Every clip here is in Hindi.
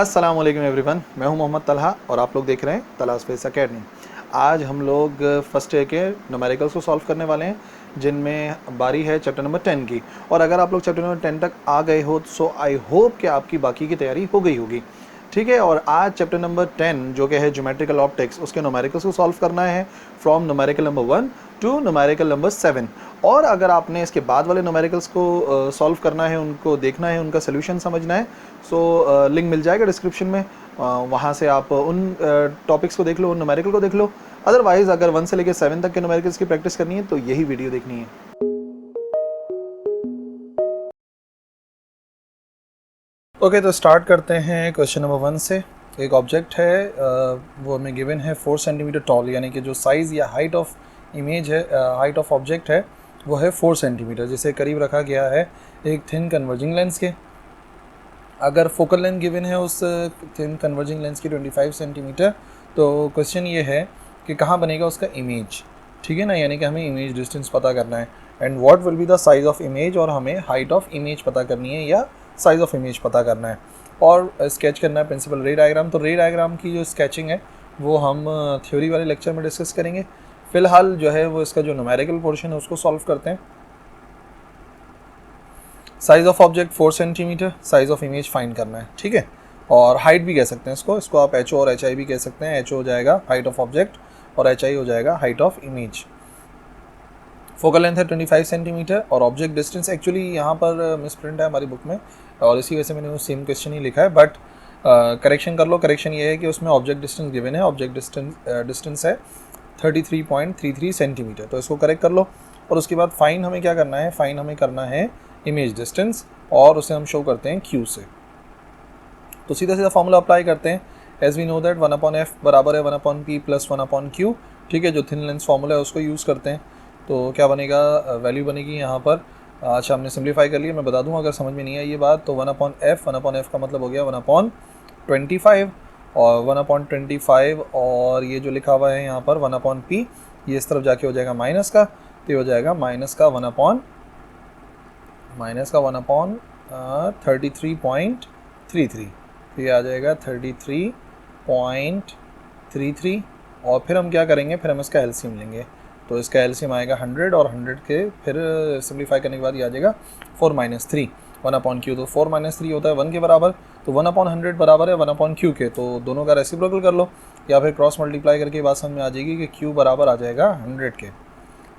अस्सलाम वालेकुम एवरीवन, मैं हूं मोहम्मद तलहा और आप लोग देख रहे हैं तलहा स्पेस एकेडमी। आज हम लोग फर्स्ट ईयर के न्यूमेरिकल्स को सॉल्व करने वाले हैं, जिनमें बारी है चैप्टर नंबर 10 की। और अगर आप लोग चैप्टर नंबर 10 तक आ गए हो सो आई होप कि आपकी बाकी की तैयारी हो गई होगी। ठीक है, और आज चैप्टर नंबर 10 जो कि है ज्योमेट्रिकल ऑप्टिक्स, उसके न्यूमेरिकल्स को सॉल्व करना है from numerical number 1 to numerical number 7। और अगर आपने इसके बाद वाले न्यूमेरिकल्स को सॉल्व करना है, उनको देखना है, उनका सोल्यूशन समझना है, सो लिंक मिल जाएगा डिस्क्रिप्शन में। वहाँ से आप उन टॉपिक्स को देख लो, उन न्यूमेरिकल को देख लो। अदरवाइज़ अगर 1 से लेकर 7 तक के न्यूमेरिकल्स की प्रैक्टिस करनी है तो यही वीडियो देखनी है। ओके, तो स्टार्ट करते हैं क्वेश्चन नंबर 1 से। एक ऑब्जेक्ट है, वो हमें गिवन है 4 सेंटीमीटर टॉल, यानी कि जो साइज़ या हाइट ऑफ इमेज है, हाइट ऑफ ऑब्जेक्ट है वो है 4 सेंटीमीटर, जिसे करीब रखा गया है एक थिन कन्वर्जिंग लेंस के। अगर फोकल लेंथ गिवन है उस थिन कन्वर्जिंग लेंस की 25 सेंटीमीटर, तो क्वेश्चन ये है कि कहाँ बनेगा उसका इमेज। ठीक है ना, यानी कि हमें इमेज डिस्टेंस पता करना है and what will be the size of image, और हमें हाइट ऑफ इमेज पता करनी है या साइज़ ऑफ इमेज पता करना है। और स्केच करना है प्रिंसिपल रे डायग्राम। तो रे डायग्राम की जो स्केचिंग है वो हम थ्योरी वाले लेक्चर में डिस्कस करेंगे। फ़िलहाल जो है वो इसका जो न्यूमेरिकल पोर्शन है उसको सॉल्व करते हैं। Size of object 4 centimetre, size of image find करना है। ठीक है, और हाइट भी कह सकते हैं इसको आप एच ओ और एच आई भी कह सकते हैं। एच ओ हो जाएगा हाइट ऑफ ऑब्जेक्ट और एच आई हो जाएगा height of image. Focal length है 25 सेंटीमीटर और ऑब्जेक्ट डिस्टेंस एक्चुअली यहाँ पर मिसप्रिंट है हमारी बुक में, और इसी वजह से मैंने वो सेम क्वेश्चन ही लिखा है, बट करेक्शन कर लो। करेक्शन ये है कि उसमें ऑब्जेक्ट डिस्टेंस गिवन है, ऑब्जेक्ट डिस्टेंस है 33.33 सेंटीमीटर, तो इसको करेक्ट कर लो। और उसके बाद फाइन हमें क्या करना है, फाइन हमें करना है इमेज डिस्टेंस, और उसे हम शो करते हैं Q से। तो सीधा सीधा फॉर्मूला अप्लाई करते हैं। As we know that 1/f बराबर है 1/p प्लस 1/q। ठीक है, जो थिन लेंस फॉर्मूला है उसको यूज़ करते हैं। तो क्या बनेगा, वैल्यू बनेगी यहाँ पर। अच्छा, हमने सिंप्लीफाई कर लिया, मैं बता दूँ अगर समझ में नहीं आई ये बात। तो 1/f का मतलब हो गया 1/25, और 1/25, और ये जो लिखा हुआ है यहाँ पर 1/p, ये इस तरफ जाके हो जाएगा माइनस का, तो हो जाएगा माइनस का 1/33.33, तो ये आ जाएगा 33.33। और फिर हम क्या करेंगे, फिर हम इसका एलसीएम लेंगे। तो इसका एलसीएम आएगा 100, और 100 के फिर सिंप्लीफाई करने के बाद ये आ जाएगा 4 - 3 1/q। तो 4 - 3 होता है 1 के बराबर, तो 1/100 बराबर है 1/q के। तो दोनों का रेसिप्रोकल कर लो या फिर क्रॉस मल्टीप्लाई करके बात समझ में आ जाएगी कि q बराबर आ जाएगा 100 के।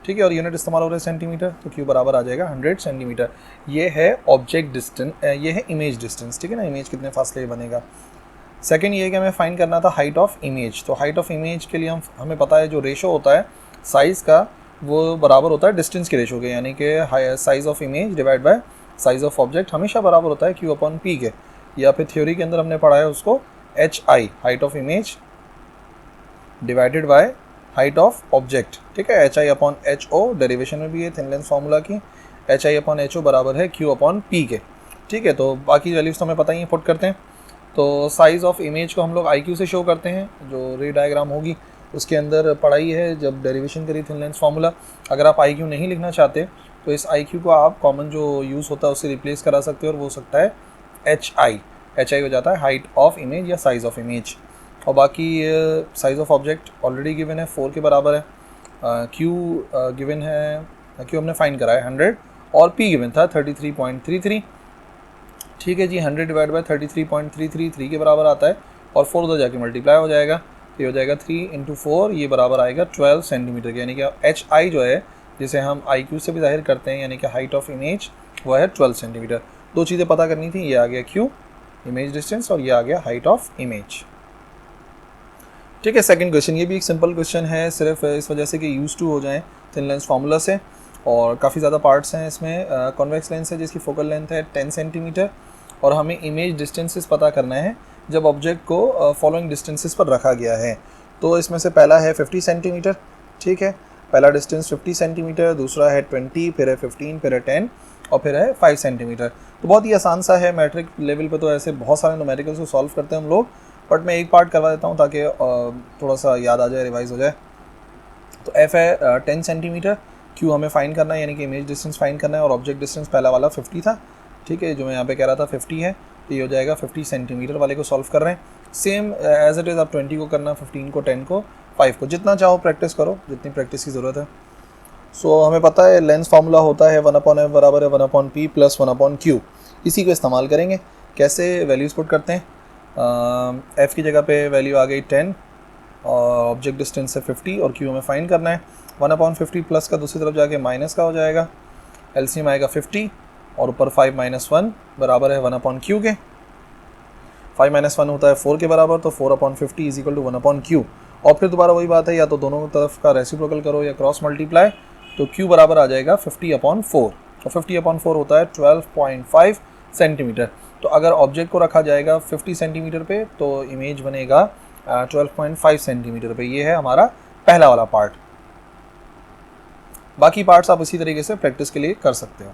ठीक है, और यूनिट इस्तेमाल हो रहा है सेंटीमीटर, तो Q बराबर आ जाएगा 100 सेंटीमीटर। ये है ऑब्जेक्ट डिस्टेंस, ये है इमेज डिस्टेंस। ठीक है ना, इमेज कितने फासले बनेगा। सेकंड ये है कि हमें फाइंड करना था हाइट ऑफ इमेज। तो हाइट ऑफ इमेज के लिए हमें पता है जो रेशो होता है साइज़ का, वो बराबर होता है डिस्टेंस के रेशो के, यानी कि size of image divide by size of object हमेशा बराबर होता है Q/P के। या फिर थ्योरी के अंदर हमने पढ़ा है उसको HI, height of image divided by height of object. ठीक है, HI/HO डेरिवेशन में भी है थिन लेंस फार्मूला की। HI/HO बराबर है Q/P के। ठीक है, तो बाकी वैल्यूज तो हमें पता ही है, पुट करते हैं। तो साइज़ ऑफ इमेज को हम लोग IQ से शो करते हैं, जो रे डायग्राम होगी उसके अंदर पढ़ाई है जब डेरिवेशन करी थिन लेंस फार्मूला। अगर आप IQ नहीं लिखना चाहते तो इस IQ को आप कॉमन जो यूज़ होता है उससे रिप्लेस करा सकते हो, और वो हो सकता है HI हो जाता है हाइट ऑफ इमेज या साइज़ ऑफ इमेज। और बाकी size of object already given है 4 के बराबर है। Q गिवन है, Q हमने फाइंड करा है 100, और P गिवन था 33.33। ठीक है जी, 100 डिवाइड बाय 33.33 3 के बराबर आता है, और 4 उधर जाके मल्टीप्लाई हो जाएगा, तो ये हो जाएगा 3 × 4, ये बराबर आएगा 12 सेंटीमीटर के। यानी कि HI जो है, जिसे हम IQ से भी जाहिर करते हैं, यानी कि हाइट ऑफ इमेज, वो है 12 सेंटीमीटर। दो चीज़ें पता करनी थी, ये आ गया Q इमेज डिस्टेंस, और ये आ गया हाइट ऑफ इमेज। ठीक है, सेकंड क्वेश्चन, ये भी एक सिंपल क्वेश्चन है, सिर्फ इस वजह से कि यूज़ टू हो जाएं थिन लेंस फार्मूला से। और काफ़ी ज़्यादा पार्ट्स हैं इसमें। कॉन्वेक्स लेंस है जिसकी फोकल लेंथ है 10 सेंटीमीटर, और हमें इमेज डिस्टेंसेस पता करना है जब ऑब्जेक्ट को फॉलोइंग डिस्टेंसेस पर रखा गया है। तो इसमें से पहला है 50 सेंटीमीटर। ठीक है, पहला डिस्टेंस 50 सेंटीमीटर, दूसरा है 20, फिर है 15, फिर है 10, और फिर है 5 सेंटीमीटर। तो बहुत ही आसान सा है। मैट्रिक लेवल पे तो ऐसे बहुत सारे न्यूमेरिकल्स को सॉल्व करते हैं हम लोग, बट मैं एक पार्ट करवा देता हूँ ताकि थोड़ा सा याद आ जाए, रिवाइज हो जाए। तो F है 10 सेंटीमीटर, Q हमें फाइंड करना है, यानी कि इमेज डिस्टेंस फाइंड करना है, और ऑब्जेक्ट डिस्टेंस पहला वाला 50 था। ठीक है, जो मैं यहाँ पे कह रहा था 50 है, तो ये हो जाएगा 50 सेंटीमीटर वाले को सॉल्व कर रहे हैं। सेम एज इट इज़ आप 20 को करना, 15 को, 10 को, 5 को, जितना चाहो प्रैक्टिस करो, जितनी प्रैक्टिस की ज़रूरत है। सो हमें पता है लेंस फार्मूला होता है 1/f बराबर है 1/p प्लस 1/q। इसी को इस्तेमाल करेंगे। कैसे वैल्यूज़ पुट करते हैं? f की जगह पे वैल्यू आ गई 10 और ऑब्जेक्ट डिस्टेंस है 50 और q हमें फाइंड करना है। 1/50 प्लस का दूसरी तरफ जाके माइनस का हो जाएगा, एलसीएम आएगा 50 और ऊपर 5 - 1 बराबर है 1/q के। 5 - 1 होता है 4 के बराबर, तो 4/50 इज इक्वल टू 1/q। और फिर दोबारा वही बात है, या तो दोनों तरफ का रेसिप्रोकल करो या क्रॉस मल्टीप्लाई, तो q बराबर आ जाएगा 50/4 और 50/4 होता है 12.5 सेंटीमीटर। तो अगर ऑब्जेक्ट को रखा जाएगा 50 सेंटीमीटर पे तो इमेज बनेगा 12.5 सेंटीमीटर पे। ये है हमारा पहला वाला पार्ट। बाकी पार्ट्स आप इसी तरीके से प्रैक्टिस के लिए कर सकते हो।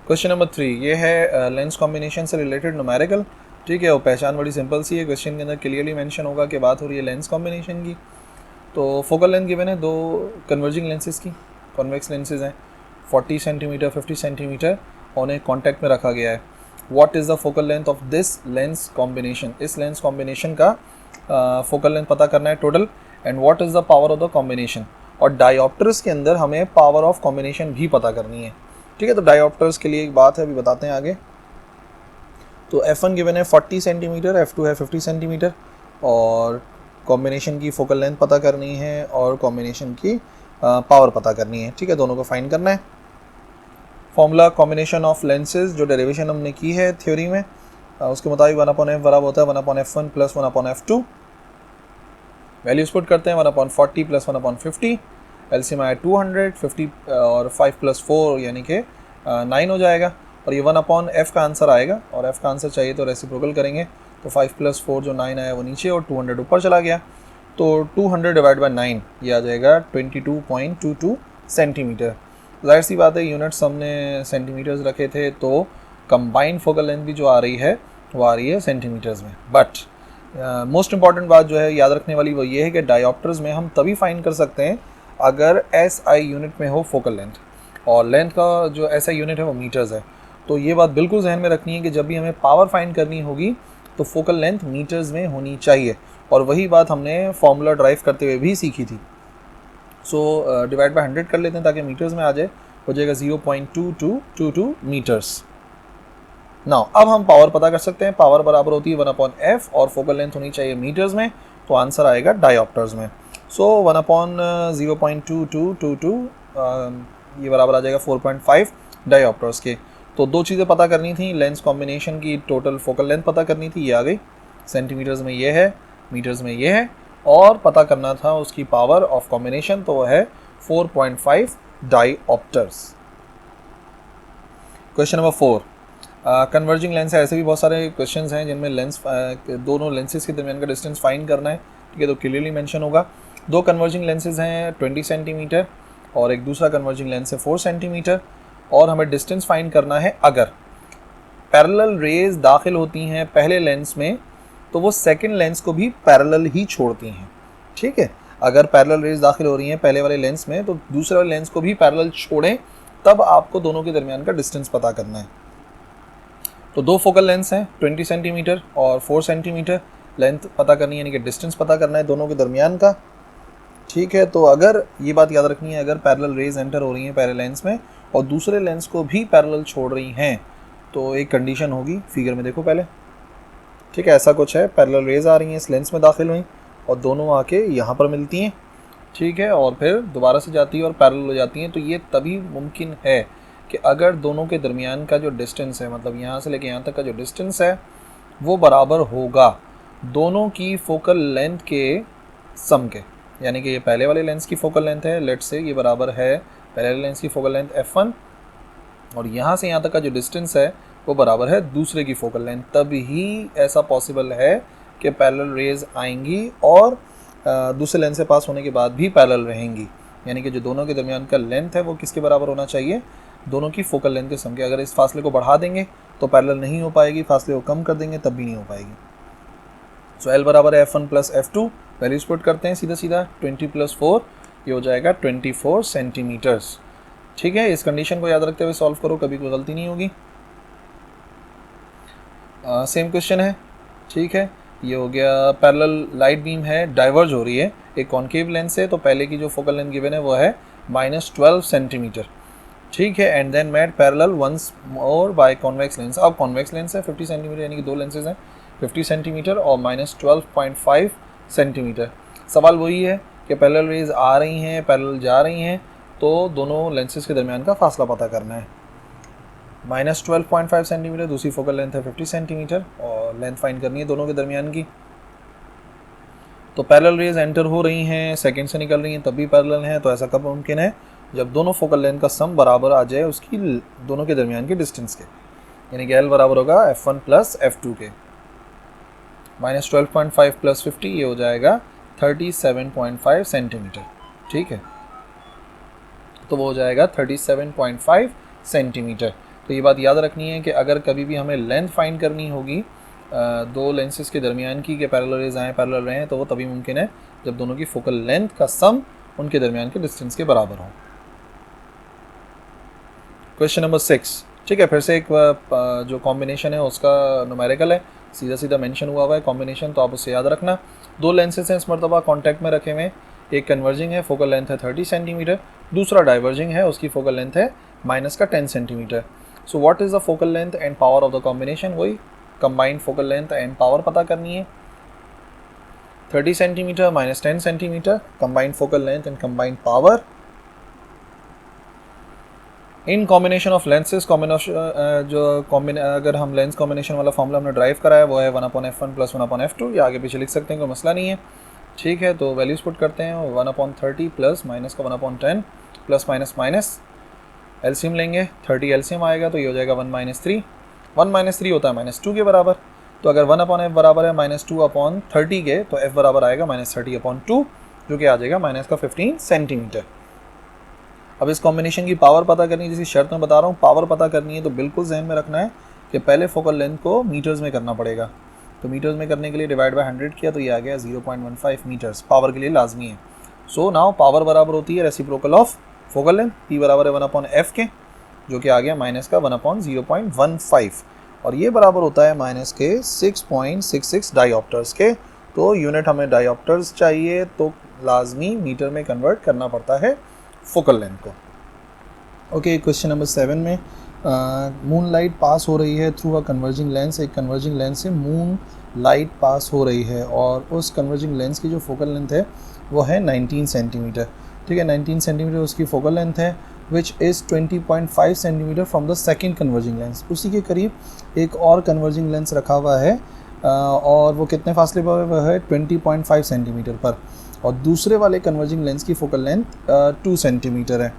क्वेश्चन नंबर 3 ये है लेंस कॉम्बिनेशन से रिलेटेड न्यूमेरिकल। ठीक है, वो पहचान बड़ी सिंपल सी है। क्वेश्चन के अंदर क्लियरली मेंशन होगा कि बात हो रही है लेंस कॉम्बिनेशन की। तो फोकल लेंथ गिवन है 2 कन्वर्जिंग लेंसेज की, कॉन्वेक्स लेंसेज हैं 40 सेंटीमीटर 50 सेंटीमीटर, उन्हें कॉन्टैक्ट में रखा गया है। What is the focal length of this lens combination? इस लेंस कॉम्बिनेशन का फोकल लेंथ पता करना है total. And what is the power of the combination? और डायोप्टर्स के अंदर हमें पावर ऑफ कॉम्बिनेशन भी पता करनी है। ठीक है, तो डायोप्टर्स के लिए एक बात है, अभी बताते हैं आगे। तो f1 गिवन है 40 सेंटीमीटर, f2 है 50 सेंटीमीटर और कॉम्बिनेशन की फोकल लेंथ पता करनी है और कॉम्बिनेशन की पावर पता करनी है। ठीक है, दोनों को फाइंड करना है। फॉर्मूला कॉम्बिनेशन ऑफ लेंसेज जो डेरिवेशन हमने की है थ्योरी में, उसके मुताबिक 1/f बराबर होता है 1/f1 plus 1/f2। Values put करते हैं 1/40 प्लस 1/50, एलसीएम आया 200, 50 और 5 प्लस 4 यानी कि 9 हो जाएगा। और ये 1/f का आंसर आएगा और f का आंसर चाहिए तो रेसिप्रोकल करेंगे। तो 5 प्लस 4 जो 9 आया वो नीचे और 200 ऊपर चला गया, तो 200 डिवाइड बाई 9 ये आ जाएगा 22.22 सेंटीमीटर। जाहिर सी बात है यूनिट्स हमने सेंटीमीटर्स रखे थे, तो कंबाइंड फोकल लेंथ भी जो आ रही है वो आ रही है सेंटीमीटर्स में। बट मोस्ट इंपॉर्टेंट बात जो है याद रखने वाली वो ये है कि डायोप्टर्स में हम तभी फाइंड कर सकते हैं अगर SI यूनिट में हो फोकल लेंथ, और लेंथ का जो SI यूनिट है वो मीटर्स है। तो ये बात बिल्कुल जहन में रखनी है कि जब भी हमें पावर फाइंड करनी होगी तो फोकल लेंथ मीटर्स में होनी चाहिए, और वही बात हमने फॉर्मूला ड्राइव करते हुए भी सीखी थी। सो डिवाइड बाय 100 कर लेते हैं ताकि मीटर्स में आ जाए, हो जाएगा 0.2222 मीटर्स। नाउ अब हम पावर पता कर सकते हैं। पावर बराबर होती है 1/f और फोकल लेंथ होनी चाहिए मीटर्स में, तो आंसर आएगा डायोप्टर्स में। सो 1/0.2222 ये बराबर आ जाएगा 4.5 डायोप्टर्स के। तो दो चीज़ें पता करनी थी, लेंस कॉम्बिनेशन की टोटल फोकल लेंथ पता करनी थी, ये आ गई, सेंटीमीटर्स में ये है, मीटर्स में ये है, और पता करना था उसकी पावर ऑफ कॉम्बिनेशन, तो वो है 4.5 dioptres. Question number 4 converging lens है। ऐसे भी बहुत सारे क्वेश्चंस हैं जिनमें लेंस दोनों लेंसेज के दरमियान का डिस्टेंस फाइंड करना है। ठीक है, तो क्लियरली मेंशन होगा। दो कन्वर्जिंग लेंसेज हैं 20 सेंटीमीटर और एक दूसरा कन्वर्जिंग लेंस है 4 सेंटीमीटर, और हमें डिस्टेंस फाइंड करना है। अगर पैरेलल रेज दाखिल होती हैं पहले लेंस में तो वो सेकंड लेंस को भी पैरेलल ही छोड़ती हैं। ठीक है, अगर पैरेलल रेज दाखिल हो रही हैं पहले वाले लेंस में तो दूसरे वाले लेंस को भी पैरेलल छोड़ें, तब आपको दोनों के दरमियान का डिस्टेंस पता करना है। तो दो फोकल लेंस हैं 20 सेंटीमीटर और 4 सेंटीमीटर, लेंथ पता करनी है यानी कि डिस्टेंस पता करना है दोनों के दरमियान का। ठीक है, तो अगर ये बात याद रखनी है, अगर पैरेलल रेज एंटर हो रही हैं पहले लेंस में और दूसरे लेंस को भी पैरेलल छोड़ रही हैं, तो एक कंडीशन होगी, फिगर में देखो पहले। ठीक है, ऐसा कुछ है, पैरेलल रेज आ रही हैं इस लेंस में दाखिल हुई और दोनों आके यहाँ पर मिलती हैं। ठीक है, और फिर दोबारा से जाती है और पैरेलल हो जाती हैं। तो ये तभी मुमकिन है कि अगर दोनों के दरमियान का जो डिस्टेंस है, मतलब यहाँ से लेके यहाँ तक का जो डिस्टेंस है वो बराबर होगा दोनों की फोकल लेंथ के सम के। यानी कि ये पहले वाले लेंस की फोकल लेंथ है, लेट्स से ये बराबर है पहले वाले लेंस की फोकल लेंथ f1, और यहाँ से यहाँ तक का जो डिस्टेंस है वो बराबर है दूसरे की फोकल लेंथ। तभी ऐसा पॉसिबल है कि पैरेलल रेज आएंगी और दूसरे लेंस से पास होने के बाद भी पैरेलल रहेंगी। यानी कि जो दोनों के दरमियान का लेंथ है वो किसके बराबर होना चाहिए, दोनों की फोकल लेंथ के सम के। अगर इस फासले को बढ़ा देंगे तो पैरेलल नहीं हो पाएगी, फासले को कम कर देंगे तब भी नहीं हो पाएगी। सो L बराबर है f1 plus f2, values put करते हैं सीधा सीधा, 20 प्लस 4 ये हो जाएगा 24 सेंटीमीटर्स। ठीक है, इस कंडीशन को याद रखते हुए सॉल्व करो, कभी कोई गलती नहीं होगी। सेम क्वेश्चन है, ठीक है। ये हो गया पैरेलल लाइट बीम है, डाइवर्ज हो रही है एक कॉन्केव लेंस से, तो पहले की जो फोकल लेंथ गिवन है वो है -12 सेंटीमीटर, ठीक है। And then made parallel once more by convex lens. अब कॉन्वेक्स लेंस है 50 सेंटीमीटर, यानी कि दो लेंसेज हैं 50 सेंटीमीटर और -12.5 सेंटीमीटर। सवाल वही है कि पैरेलल रेज आ रही हैं, पैरेलल जा रही हैं, तो दोनों लेंसेज के दरमियान का फासला पता करना है। -12.5 सेंटीमीटर, दूसरी फोकल लेंथ है 50 सेंटीमीटर और लेंथ फाइंड करनी है दोनों के दरमियान की। तो पैरेलल रेज एंटर हो रही हैं, सेकंड से निकल रही हैं, तब भी पैरेलल हैं। तो ऐसा कब मुमकिन है? जब दोनों फोकल लेंथ का सम बराबर आ जाए उसकी दोनों के दरमियान के डिस्टेंस के, यानी कि L बराबर होगा f1 प्लस f2 के। -12.5 प्लस 50 ये हो जाएगा 37.5 सेंटीमीटर, ठीक है। तो वो हो जाएगा 37.5 सेंटीमीटर। तो ये बात याद रखनी है कि अगर कभी भी हमें लेंथ फाइंड करनी होगी दो लेंसेज के दरमियान की, कि पैरेलल रेज आएँ पैरेलल रहें, तो वो तभी मुमकिन है जब दोनों की फोकल लेंथ का सम उनके दरमियान के डिस्टेंस के बराबर हो। क्वेश्चन नंबर 6, ठीक है। फिर से एक जो कॉम्बिनेशन है उसका न्यूमेरिकल है, सीधा सीधा मेंशन हुआ हुआ है कॉम्बिनेशन, तो आप उसे याद रखना। दो लेंसेज हैं इस मरतबा कॉन्टैक्ट में रखे हुए, एक कन्वर्जिंग है, फोकल लेंथ है 30 सेंटीमीटर, दूसरा डाइवर्जिंग है, उसकी फोकल लेंथ है -10 centimetre. So what is the focal length and power of the combination? वही combined focal length and power पता करनी है। 30 centimetre -10 centimetre, combined focal length and combined power in combination of lenses. अगर हम लेंस कॉम्बिनेशन वाला फॉर्मूला हमने ड्राइव करा है वो है 1/f1 प्लस 1/f2, या आगे पीछे लिख सकते हैं, कोई मसला नहीं है, ठीक है। तो वैल्यूज़ पुट करते हैं, 1/30 प्लस माइनस का 1/10 प्लस माइनस एलसीएम लेंगे, 30 एलसीएम आएगा तो ये हो जाएगा 1 - 3। 1 - 3 होता है -2 के बराबर, तो अगर 1/f बराबर है -2/30 के, तो f बराबर आएगा -30/2, जो कि आ जाएगा -15 सेंटीमीटर। अब इस कॉम्बिनेशन की पावर पता करनी है, जिसकी शर्त मैं बता रहा हूँ, पावर पता करनी है तो बिल्कुल जहन में रखना है कि पहले फोकल लेंथ को मीटर्स में करना पड़ेगा। तो मीटर्स में करने के लिए डिवाइड बाय 100 किया तो ये आ गया 0.15 मीटर्स, पावर के लिए लाजमी है। सो नाउ पावर बराबर होती है reciprocal of focal length, P बराबर है 1/f के, जो कि आ गया माइनस का 1/0.15, और ये बराबर होता है माइनस के 6.66 डायोप्टर्स के। तो यूनिट हमें डायोप्टर्स चाहिए, तो लाजमी मीटर में कन्वर्ट करना पड़ता है फोकल लेंथ को। ओके, क्वेश्चन नंबर 7 में मून लाइट पास हो रही है थ्रू अ कन्वर्जिंग लेंस। एक कन्वर्जिंग लेंस से मून लाइट पास हो रही है और उस कन्वर्जिंग लेंस की जो फोकल लेंथ है वो है 19 सेंटीमीटर, ठीक है। 19 सेंटीमीटर उसकी फोकल लेंथ है, which is 20.5 centimetre from the second converging lens. उसी के करीब एक और कन्वर्जिंग लेंस रखा हुआ है और वो कितने फासले पर वह है 20.5 सेंटीमीटर पर, और दूसरे वाले कन्वर्जिंग लेंस की फोकल लेंथ 2 सेंटीमीटर है।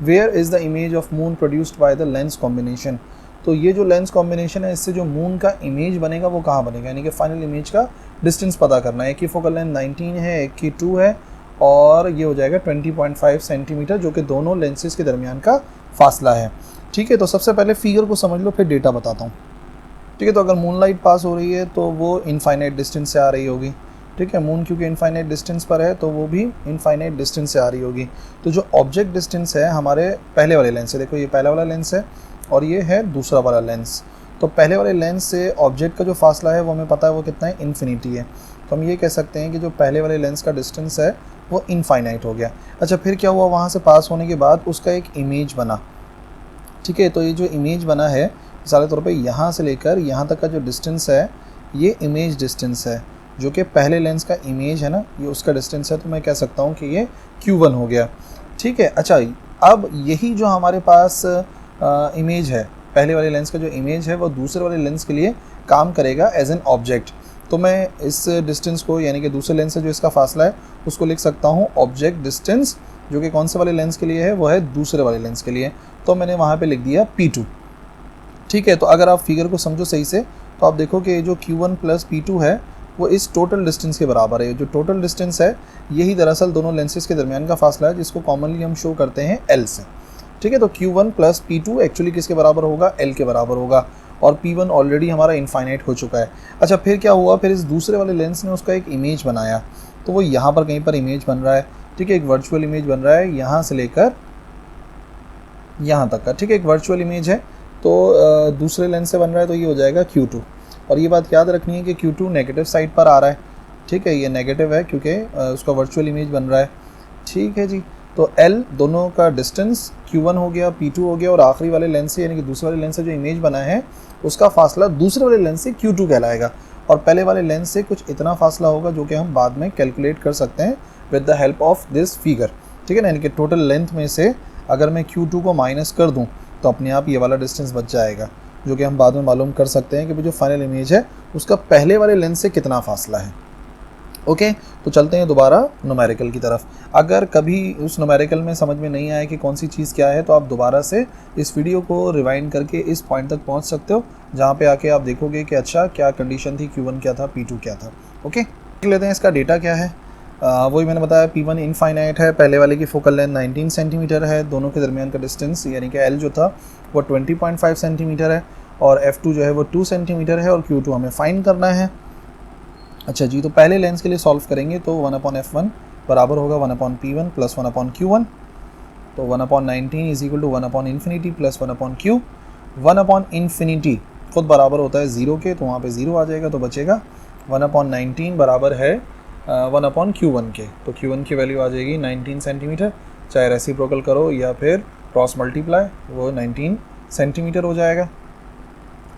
Where is the image of moon produced by the lens combination? तो ये जो लेंस कॉम्बिनेशन है इससे जो मून का इमेज बनेगा वो कहाँ बनेगा, यानी कि फाइनल इमेज का डिस्टेंस पता करना है। एक की फोकल लेंथ 19 है, एक की 2 है, और ये हो जाएगा 20.5 सेंटीमीटर, जो कि दोनों लेंसेज के दरमियान का फासला है, ठीक है। तो सबसे पहले फिगर को समझ लो, फिर डेटा बताता हूँ, ठीक है। तो अगर मून लाइट पास हो रही है तो वो इनफाइनाइट डिस्टेंस से आ रही होगी, ठीक है। मून क्योंकि इनफाइनाइट डिस्टेंस पर है तो वो भी इनफाइनाइट डिस्टेंस से आ रही होगी। तो जो ऑब्जेक्ट डिस्टेंस है हमारे पहले वाले लेंस से, देखो ये पहला वाला लेंस है और ये है दूसरा वाला लेंस, तो पहले वाले लेंस से ऑब्जेक्ट का जो फासला है वो हमें पता है वो कितना है, इन्फिनिटी है। तो हम ये कह सकते हैं कि जो पहले वाले लेंस का डिस्टेंस है वो इनफाइनाइट हो गया। अच्छा, फिर क्या हुआ, वहाँ से पास होने के बाद उसका एक इमेज बना, ठीक है। तो ये जो इमेज बना है मिसाल के तौर पे यहाँ से लेकर यहाँ तक का जो डिस्टेंस है ये इमेज डिस्टेंस है, जो कि पहले लेंस का इमेज है ना, ये उसका डिस्टेंस है। तो मैं कह सकता हूँ कि ये Q1 हो गया, ठीक है। अच्छा, अब यही जो हमारे पास इमेज है, पहले वाले लेंस का जो इमेज है वो दूसरे वाले लेंस के लिए काम करेगा एज एन ऑब्जेक्ट। तो मैं इस डिस्टेंस को, यानी कि दूसरे लेंस से जो इसका फासला है उसको लिख सकता हूँ ऑब्जेक्ट डिस्टेंस, जो कि कौन से वाले लेंस के लिए है, वो है दूसरे वाले लेंस के लिए। तो मैंने वहाँ पे लिख दिया P2, ठीक है। तो अगर आप फिगर को समझो सही से तो आप देखो कि जो Q1 प्लस P2 है वो इस टोटल डिस्टेंस के बराबर है। जो टोटल डिस्टेंस है यही दरअसल दोनों लेंसेज के दरमियान का फासला है, जिसको कॉमनली हम शो करते हैं L से, ठीक है। तो Q1 प्लस P2 एक्चुअली किसके बराबर होगा, L के बराबर होगा, और P1 ऑलरेडी हमारा इनफाइनाइट हो चुका है। अच्छा, फिर क्या हुआ, फिर इस दूसरे वाले लेंस ने उसका एक इमेज बनाया, तो वो यहाँ पर कहीं पर इमेज बन रहा है, ठीक है। एक वर्चुअल इमेज बन रहा है यहाँ से लेकर यहाँ तक का, ठीक है। एक वर्चुअल इमेज है तो दूसरे लेंस से बन रहा है, तो ये हो जाएगा Q2। और ये बात याद रखनी है कि Q2 नेगेटिव साइड पर आ रहा है, ठीक है, ये नेगेटिव है क्योंकि उसका वर्चुअल इमेज बन रहा है, ठीक है जी। तो L दोनों का डिस्टेंस Q1 हो गया, P2 हो गया, और आखिरी वाले लेंस से यानी कि दूसरे वाले लेंस से जो इमेज बना है उसका फासला दूसरे वाले लेंस से Q2 कहलाएगा, और पहले वाले लेंस से कुछ इतना फासला होगा जो कि हम बाद में कैलकुलेट कर सकते हैं with the help of this figure, ठीक है ना। यानी कि टोटल लेंथ में से अगर मैं Q2 को माइनस कर दूं तो अपने आप ये वाला डिस्टेंस बच जाएगा, जो कि हम बाद में मालूम कर सकते हैं कि जो फाइनल इमेज है उसका पहले वाले लेंस से कितना फासला है। ओके, तो चलते हैं दोबारा न्यूमेरिकल की तरफ। अगर कभी उस न्यूमेरिकल में समझ में नहीं आया कि कौन सी चीज़ क्या है, तो आप दोबारा से इस वीडियो को रिवाइंड करके इस पॉइंट तक पहुंच सकते हो, जहां पे आके आप देखोगे कि अच्छा क्या कंडीशन थी, Q1 क्या था, P2 क्या था। ओके, देख लेते हैं इसका डेटा क्या है। वही मैंने बताया, P1 इनफाइनाइट है, पहले वाले की फोकल लेंथ 19 सेंटीमीटर है, दोनों के दरमियान का डिस्टेंस यानी कि L जो था वो 20.5 सेंटीमीटर है, और F2 जो है वो 2 सेंटीमीटर है, और Q2 हमें फाइंड करना है। अच्छा जी, तो पहले लेंस के लिए सॉल्व करेंगे तो 1/f1 बराबर होगा 1/p1 प्लस 1/q1, तो 1/19 is equal to 1/infinity plus 1/q। 1/infinity खुद बराबर होता है 0 के, तो वहाँ पे 0 आ जाएगा, तो बचेगा 1/19 बराबर है 1/q1 के, तो Q1 की वैल्यू आ जाएगी 19 सेंटीमीटर, चाहे रेसिप्रोकल करो या फिर क्रॉस मल्टीप्लाई, वो 19 सेंटीमीटर हो जाएगा।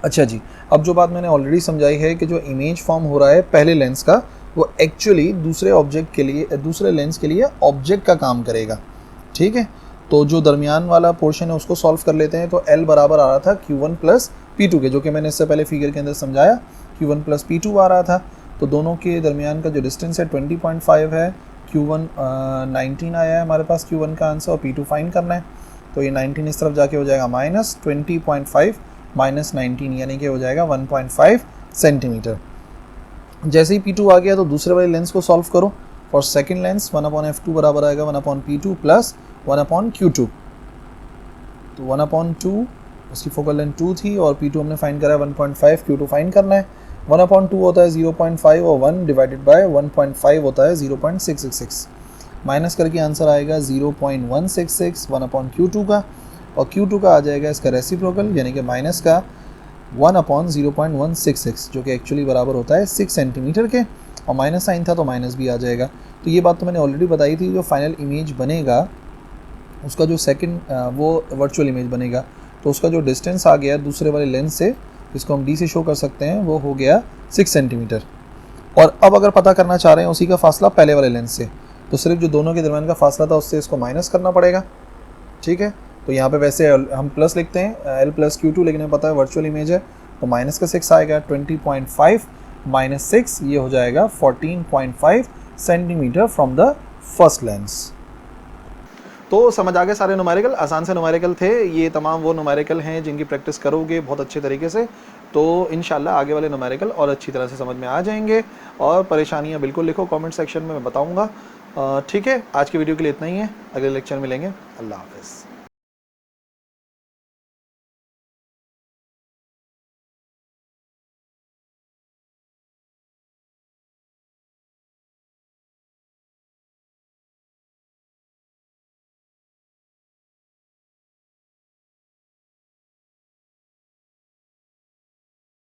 अच्छा जी, अब जो बात मैंने ऑलरेडी समझाई है कि जो इमेज फॉर्म हो रहा है पहले लेंस का, वो एक्चुअली दूसरे ऑब्जेक्ट के लिए, दूसरे लेंस के लिए ऑब्जेक्ट का काम करेगा, ठीक है। तो जो दरमियान वाला पोर्शन है उसको सॉल्व कर लेते हैं। तो L बराबर आ रहा था Q1 प्लस P2 के, जो कि मैंने इससे पहले फिगर के अंदर समझाया, Q1 प्लस P2 आ रहा था। तो दोनों के दरमियान का जो डिस्टेंस है 20.5 है, Q1 19 आया है हमारे पास Q1 का आंसर, और P2 फाइंड करना है। तो ये 19 इस तरफ जाके हो जाएगा माइनस 20.5 माइनस 19 यानी कि हो जाएगा 1.5 सेंटीमीटर। जैसे ही P2 आ गया तो दूसरे वाले लेंस को सॉल्व करो। फॉर सेकंड लेंस 1/f2 बराबर आएगा 1/p2 प्लस 1/q2, तो 1/2 उसकी फोकल लेंथ 2 थी, और P2 हमने फाइंड करा है 1.5, Q2 फाइंड करना है। 1/2 होता है 0.5, और 1 डिवाइडेड बाय 1.5 होता है 0.666, माइनस करके आंसर आएगा 0.166 1/q2 का, और Q2 का आ जाएगा इसका रेसिप्रोकल यानी कि माइनस का 1/0.166, जो कि एक्चुअली बराबर होता है 6 सेंटीमीटर के, और माइनस साइन था तो माइनस भी आ जाएगा। तो ये बात तो मैंने ऑलरेडी बताई थी, जो फाइनल इमेज बनेगा उसका जो सेकंड वो वर्चुअल इमेज बनेगा, तो उसका जो डिस्टेंस आ गया दूसरे वाले लेंस से, जिसको हम D से शो कर सकते हैं, वो हो गया 6 सेंटीमीटर। और अब अगर पता करना चाह रहे हैं उसी का फासला पहले वाले लेंस से, तो सिर्फ जो दोनों के दरमियान का फासला था उससे इसको माइनस करना पड़ेगा, ठीक है। तो यहाँ पे वैसे हम प्लस लिखते हैं L प्लस Q2, लेकिन हमें पता है वर्चुअल इमेज है, तो माइनस का 6 आएगा, 20.5 माइनस 6 ये हो जाएगा 14.5 centimetre from the first lens. तो समझ आ गए सारे न्यूमेरिकल, आसान से न्यूमेरिकल थे ये, तमाम वो न्यूमेरिकल हैं जिनकी प्रैक्टिस करोगे बहुत अच्छे तरीके से तो इंशाल्लाह आगे वाले न्यूमेरिकल और अच्छी तरह से समझ में आ जाएंगे। और परेशानियां बिल्कुल लिखो कमेंट सेक्शन में, मैं बताऊंगा। ठीक है, आज की वीडियो के लिए इतना ही है, अगले लेक्चर में मिलेंगे। अल्लाह हाफ़िज़।